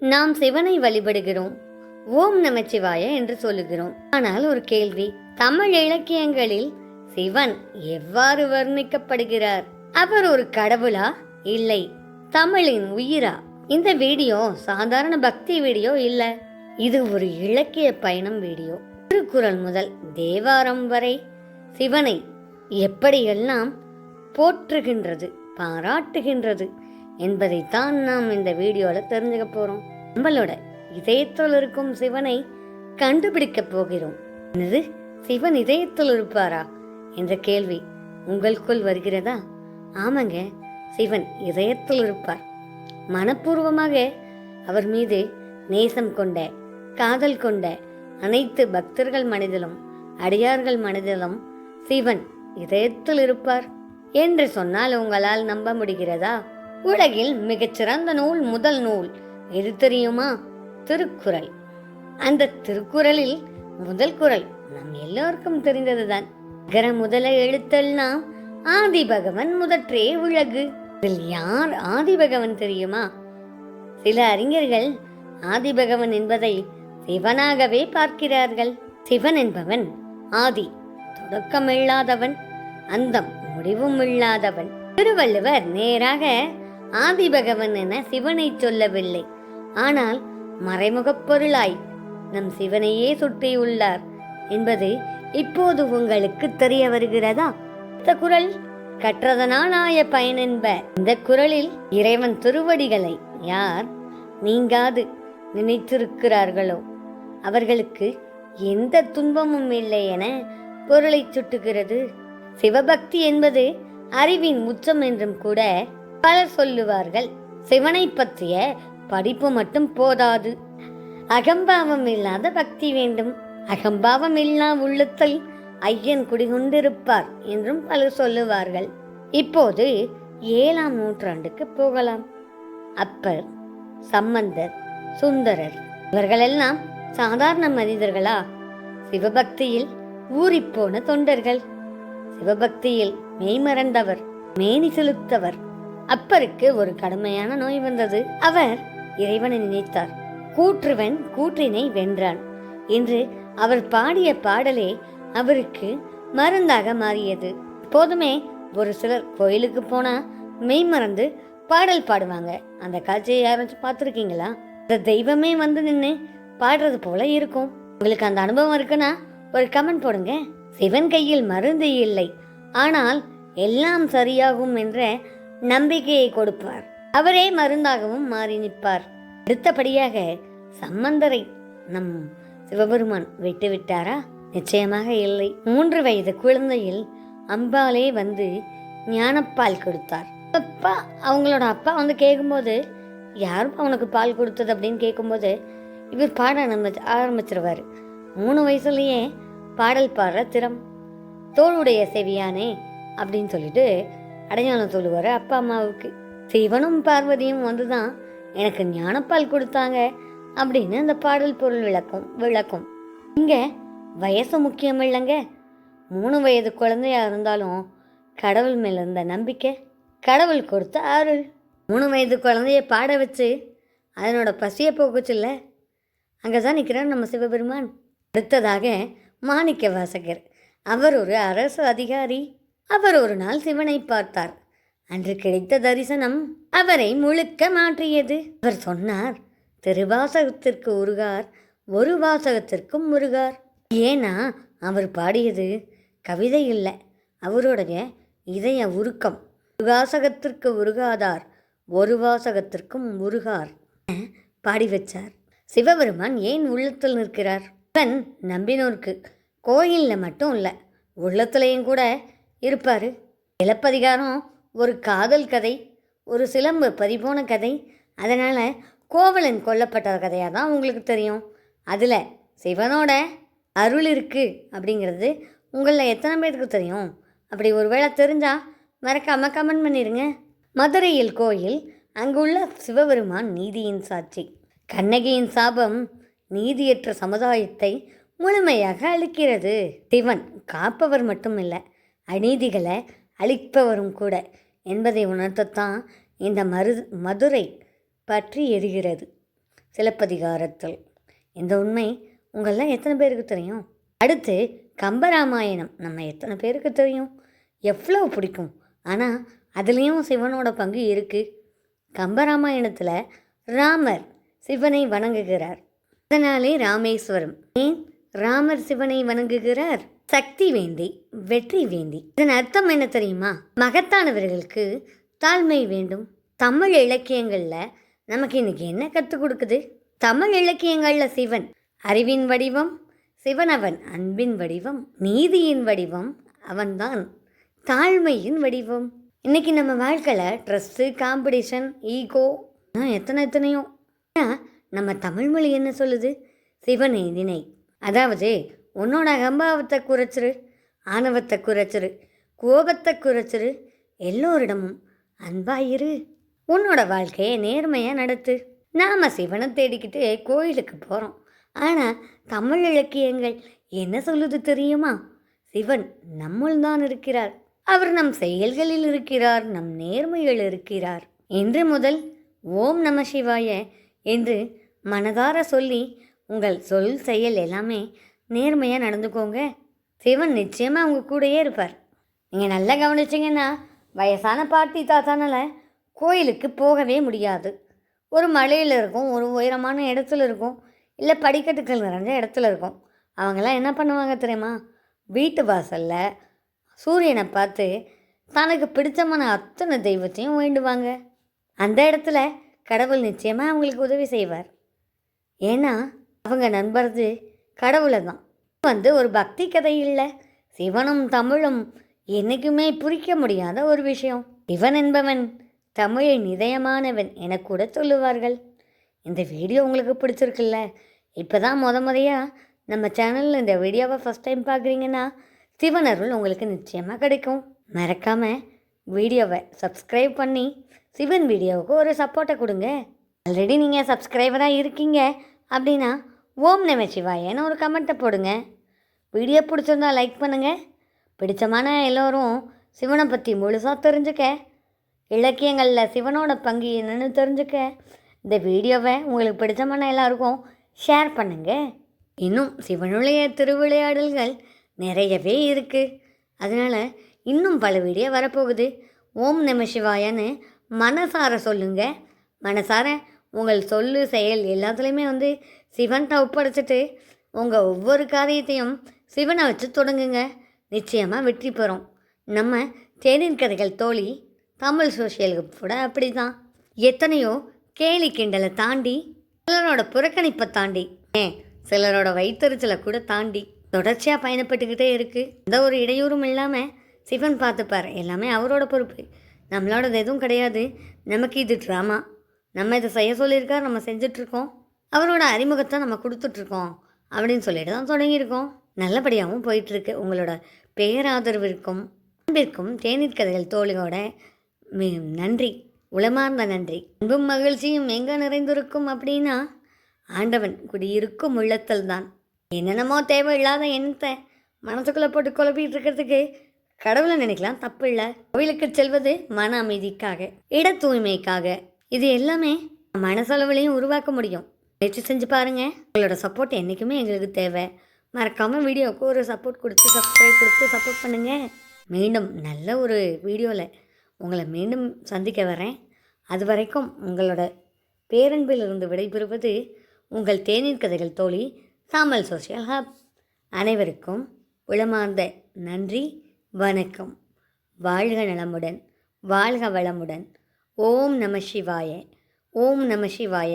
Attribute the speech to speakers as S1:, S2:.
S1: நாம் சிவனை வழிபடுகிறோம், ஓம் நமச்சிவாய என்று சொல்லுகிறோம். ஆனால் ஒரு கேள்வி, தமிழ் இலக்கியங்களில் சிவன் எவ்வாறு வர்ணிக்கப்படுகிறார்? அவர் ஒரு கடவுளா, இல்லை தமிழின் உயிரா? இந்த வீடியோ சாதாரண பக்தி வீடியோ இல்ல, இது ஒரு இலக்கிய பயணம் வீடியோ. திருக்குறள் முதல் தேவாரம் வரை சிவனை எப்படியெல்லாம் போற்றுகின்றது, பாராட்டுகின்றது என்பதைத்தான் நாம் இந்த வீடியோல தெரிஞ்சுக்க போறோம். நம்மளோட இதயத்தில் இருக்கும் சிவனை கண்டுபிடிக்க போகிறோம். என்னது, சிவன் இதயத்தில் இருப்பாரா என்ற கேள்வி உங்களுக்குள் வருகிறதா? ஆமாங்க, சிவன் இதயத்தில் இருப்பார். மனப்பூர்வமாக அவர் மீது நேசம் கொண்ட, காதல் கொண்ட அனைத்து பக்தர்கள் மனதிலும், அடியார்கள் மனதிலும் சிவன் இதயத்தில் இருப்பார் என்று சொன்னால் உங்களால் நம்ப முடிகிறதா? உலகில் மிகச்சிறந்த நூல், முதல் நூல் எது தெரியுமா? திருக்குறள். அந்த திருக்குறளில் முதல் குறள் நம் எல்லோருக்கும் தெரிந்ததுதான். அகர முதல எழுத்தெல்லாம் ஆதி பகவன் முதற்றே உலகு. இதில் யார் ஆதி பகவன் தெரியுமா? சில அறிஞர்கள் ஆதி பகவன் என்பதை சிவனாகவே பார்க்கிறார்கள். சிவன் என்பவன் ஆதி, தொடக்கமில்லாதவன், அந்தம் முடிவும் இல்லாதவன். திருவள்ளுவர் நேராக ஆதி பகவன் என சிவனை சொல்லவில்லை, ஆனால் மறைமுகப் பொருளாய் நம் சிவனையே சுற்றியுள்ளார் என்பது இப்போது உங்களுக்கு தெரிய வருகிறதா? இந்த குறள் கற்றதனால் ஆய பயன் என்ப. இந்த குறளில் இறைவன் திருவடிகளை யார் நீங்காது நினைத்திருக்கிறார்களோ அவர்களுக்கு எந்த துன்பமும் இல்லை என பொருளை சுட்டுகிறது. சிவபக்தி என்பது அறிவின் உச்சம் என்றும் கூட பலர் சொல்லுவார்கள். சிவனை பற்றிய படிப்பு மட்டும் போதாது, அகம்பாவம் இல்லாத பக்தி வேண்டும். அகம்பாவம் இல்லா உள்ளத்தில் ஐயன் குடிகொண்டிருப்பார் என்றும் பலர் சொல்லுவார்கள். இப்போது 7ஆம் நூற்றாண்டுக்கு போகலாம். அப்பர், சம்பந்தர், சுந்தரர் இவர்களெல்லாம் சாதாரண மனிதர்களா? சிவபக்தியில் ஊறிப்போன தொண்டர்கள், சிவபக்தியில் மெய்மறந்தவர், மேனி செலுத்தவர். அப்பருக்கு ஒரு கடுமையான நோய் வந்தது. அவர் இறைவனை நினைத்தார். கூற்றுவன் கூற்றினை வென்றான் என்று அவர் பாடிய பாடலே அவருக்கு மருந்தாக மாறியது. எப்போதுமே ஒரு சிலர் கோயிலுக்கு போனா மெய் மறந்து பாடல் பாடுவாங்க. அந்த காட்சியை யாராச்சும் பார்த்துருக்கீங்களா? அந்த தெய்வமே வந்து நின்று பாடுறது போல இருக்கும். உங்களுக்கு அந்த அனுபவம் இருக்குன்னா ஒரு கமெண்ட் போடுங்க. சிவன் கையில் மருந்து இல்லை, ஆனால் எல்லாம் சரியாகும் என்ற நம்பிக்கையை கொடுப்பார். அவரே மருந்தாகவும் மாறி நிற்பார். அடுத்தபடியாக சம்பந்தரை நம் சிவபெருமான் விட்டுவிட்டாரா? நிச்சயமாக இல்லை. 3 வயது குழந்தையில் அம்பாலே வந்து ஞானப்பால் கொடுத்தார். அவங்களோட அப்பா வந்து கேட்கும்போது, யாரும் அவனுக்கு பால் கொடுத்தது அப்படின்னு கேட்கும்போது இவர் பாட ஆரம்பிச்சிருவாரு. 3 வயசுலயே பாடல் பாடுற திறம், தோளுடைய செவியானே அப்படின்னு சொல்லிட்டு அடையாளம் சொல்லுவார் அப்பா அம்மாவுக்கு. சிவனும் பார்வதியும் வந்துதான் எனக்கு ஞானப்பால் கொடுத்தாங்க அப்படின்னு அந்த பாடல் பொருள் விளக்கும். இங்க வயசு முக்கியம் இல்லைங்க. 3 வயது குழந்தையா இருந்தாலும் கடவுள் மேல இருந்த நம்பிக்கை, கடவுள் கொடுத்த அருள். 3 வயது குழந்தைய பாட வச்சு அதனோட பசியை போக்குச்சு இல்லை, அங்கதான் நிற்கிறார் நம்ம சிவபெருமான். அடுத்ததாக மாணிக்க வாசகர். அவர் ஒரு அரசு அதிகாரி. அவர் ஒரு நாள் சிவனை பார்த்தார். அன்று கிடைத்த தரிசனம் அவரை முழுக்க மாற்றியது. அவர் சொன்னார், திருவாசகத்திற்கு உருகார், ஒரு வாசகத்திற்கும் முருகார். ஏன்னா அவர் பாடியது கவிதை இல்லை, அவருடைய இதய உருக்கம். வாசகத்திற்கு உருகாதார், ஒரு வாசகத்திற்கும் உருகார் பாடி வச்சார். சிவபெருமான் ஏன் உள்ளத்தில் நிற்கிறார்? இவன் நம்பினோருக்கு கோயிலில் மட்டும் இல்லை, உள்ளத்துலையும் கூட இருப்பார். இலப்பதிகாரம் ஒரு காதல் கதை, ஒரு சிலம்பு பறிபோன கதை. அதனால் கோவலன் கொல்லப்பட்ட கதையாக தான் உங்களுக்கு தெரியும். அதில் சிவனோட அருள் இருக்குது அப்படிங்கிறது உங்களில் எத்தனை பேருக்கு தெரியும்? அப்படி ஒரு வேளை தெரிஞ்சால் மறக்காமல் கமெண்ட் பண்ணிடுங்க. மதுரையில் கோயில், அங்குள்ள சிவபெருமான் நீதியின் சாட்சி. கண்ணகியின் சாபம் நீதியற்ற சமுதாயத்தை முழுமையாக அளிக்கிறது. சிவன் காப்பவர் மட்டும் இல்லை, அநீதிகளை அழிப்பவரும் கூட என்பதை உணர்த்தத்தான் இந்த மதுரை பற்றி எரிகிறது. சிலப்பதிகாரத்தில். இந்த உண்மை உங்களெலாம் எத்தனை பேருக்கு தெரியும்? அடுத்து கம்பராமாயணம் நம்ம எத்தனை பேருக்கு தெரியும்? எவ்வளோ பிடிக்கும். ஆனால் அதுலேயும் சிவனோட பங்கு இருக்குது. கம்பராமாயணத்தில் ராமர் சிவனை வணங்குகிறார். அதனாலே ராமேஸ்வரம். ஏன் ராமர் சிவனை வணங்குகிறார்? சக்தி வேண்டி, வெற்றி வேண்டி. இதன் அர்த்தம் என்ன தெரியுமா? மகத்தானவர்களுக்கு தாழ்மை வேண்டும். தமிழ் இலக்கியங்களில் நமக்கு இன்னைக்கு என்ன கற்றுக் கொடுக்குது? தமிழ் இலக்கியங்களில் சிவன் அறிவின் வடிவம், சிவன் அவன் அன்பின் வடிவம், நீதியின் வடிவம் அவன்தான் தாழ்மையின் வடிவம். இன்னைக்கு நம்ம வாழ்க்கையில் ட்ரெஸ்ஸு, காம்படிஷன், ஈகோ எத்தனையோ. நம்ம தமிழ்மொழி என்ன சொல்லுது? சிவனை நினை. அதாவது உன்னோட அகம்பாவத்தை குறைச்சிரு, ஆணவத்தை குறைச்சிரு, கோபத்தை குறைச்சிரு, எல்லோரிடமும் அன்பாயிரு, உன்னோட வாழ்க்கையை நேர்மையாக நடத்து. நாம் சிவனை தேடிக்கிட்டு கோயிலுக்கு போகிறோம். ஆனால் தமிழ் இலக்கியங்கள் என்ன சொல்லுது தெரியுமா? சிவன் நம்முள் தான் இருக்கிறார். அவர் நம் செயல்களில் இருக்கிறார், நம் நேர்மையில் இருக்கிறார். இன்று முதல் ஓம் நம சிவாய என்று மனதார சொல்லி உங்கள் சொல் செயல் எல்லாமே நேர்மையாக நடந்துக்கோங்க. சிவன் நிச்சயமாக உங்கள் கூடயே இருப்பார். நீங்கள் நல்லா கவனிச்சிங்கன்னா வயசான பாட்டி தாத்தானால கோயிலுக்கு போகவே முடியாது. ஒரு மலையில் இருக்கும், ஒரு உயரமான இடத்துல இருக்கும், இல்லை படிக்கட்டுகள் நிறைஞ்ச இடத்துல இருக்கும். அவங்கெல்லாம் என்ன பண்ணுவாங்க தெரியுமா? வீட்டு வாசலில் சூரியனை பார்த்து தனக்கு பிடிச்சமான அத்தனை தெய்வத்தையும் வேண்டுவாங்க. அந்த இடத்துல கடவுள் நிச்சயமாக அவங்களுக்கு உதவி செய்வார். ஏன்னா அவங்க நண்பறது கடவுளை தான். ஒரு பக்தி கதை இல்லை. சிவனும் தமிழும் என்றைக்குமே புரிக்க முடியாத ஒரு விஷயம். சிவன் என்பவன் தமிழின் இதயமானவன் என கூட சொல்லுவார்கள். இந்த வீடியோ உங்களுக்கு பிடிச்சிருக்குல்ல? இப்போ தான் முறையாக நம்ம சேனலில் இந்த வீடியோவை ஃபஸ்ட் டைம் பார்க்குறீங்கன்னா சிவன் அருள் உங்களுக்கு நிச்சயமாக கிடைக்கும். மறக்காமல் வீடியோவை சப்ஸ்கிரைப் பண்ணி சிவன் வீடியோவுக்கு ஒரு சப்போர்ட்டை கொடுங்க. ஆல்ரெடி நீங்கள் சப்ஸ்கிரைபராக இருக்கீங்க அப்படின்னா ஓம் நம சிவாயன்னு ஒரு கமெண்ட்டை போடுங்க. வீடியோ பிடிச்சிருந்தா லைக் பண்ணுங்கள். பிடிச்சமான எல்லோரும் சிவனை பற்றி முழுசாக தெரிஞ்சுக்க, இலக்கியங்களில் சிவனோட பங்கு என்னென்னு தெரிஞ்சுக்க இந்த வீடியோவை உங்களுக்கு பிடிச்சமான எல்லாருக்கும் ஷேர் பண்ணுங்கள். இன்னும் சிவனுடைய திருவிளையாடல்கள் நிறையவே இருக்குது. அதனால் இன்னும் பல வீடியோ வரப்போகுது. ஓம் நம சிவாயன்னு மனசார சொல்லுங்கள். மனசார உங்கள் சொல்லு செயல் எல்லாத்துலேயுமே சிவன்கிட்ட ஒப்படைச்சிட்டு உங்கள் ஒவ்வொரு காரியத்தையும் சிவனை வச்சு தொடங்குங்க. நிச்சயமாக வெற்றி பெறும். நம்ம தேனின் கதைகள் தோழி தமிழ் சோஷியலுக்கு கூட அப்படி தான். எத்தனையோ கேலி கிண்டலை தாண்டி, சிலரோட புறக்கணிப்பை தாண்டி, சிலரோட வயிற்றுச்சலை கூட தாண்டி தொடர்ச்சியாக பயணப்பட்டுக்கிட்டே இருக்குது. எந்த ஒரு இடையூறும் இல்லாமல் சிவன் பார்த்துப்பார். எல்லாமே அவரோட பொறுப்பு, நம்மளோடது எதுவும் கிடையாது. நமக்கு இது ட்ராமா. நம்ம இதை செய்ய சொல்லியிருக்கார், நம்ம செஞ்சிட்ருக்கோம். அவரோட அறிமுகத்தை நம்ம கொடுத்துட்ருக்கோம் அப்படின்னு சொல்லிட்டு தான் தொடங்கியிருக்கோம். நல்லபடியாகவும் போயிட்டுருக்கு. உங்களோட பேராதரவிற்கும் அன்பிற்கும் தேநீர் கதைகள் தோழியோட நன்றி, உளமார்ந்த நன்றி. அன்பும் மகிழ்ச்சியும் எங்கே நிறைந்திருக்கும் அப்படின்னா ஆண்டவன் குடியிருக்கும் உள்ளத்தில் தான். என்னென்னமோ தேவையில்லாத எண்ணத்தை மனசுக்குள்ளே போட்டு குழப்பிட்டு இருக்கிறதுக்கு கடவுளை நினைக்கலாம், தப்பு இல்லை. கோவிலுக்கு செல்வது மன அமைதிக்காக, இட தூய்மைக்காக. இது எல்லாமே மனசளவுலையும் உருவாக்க முடியும். முயற்சி செஞ்சு பாருங்கள். உங்களோட சப்போர்ட் என்றைக்குமே எங்களுக்கு தேவை. மறக்காமல் வீடியோவுக்கு ஒரு சப்போர்ட் கொடுத்து சப்ஸ்கிரைப் கொடுத்து சப்போர்ட் பண்ணுங்கள். மீண்டும் நல்ல ஒரு வீடியோவில் உங்களை மீண்டும் சந்திக்க வரேன். அது வரைக்கும் உங்களோட பேரன்பிலிருந்து விடைபெறுவது உங்கள் தேநீர் கதைகள் தோழி தமிழ் சோஷியல் ஹப். அனைவருக்கும் உளமார்ந்த நன்றி, வணக்கம். வாழ்க நலமுடன், வாழ்க வளமுடன். ஓம் நம சிவாய, ஓம் நம சிவாய.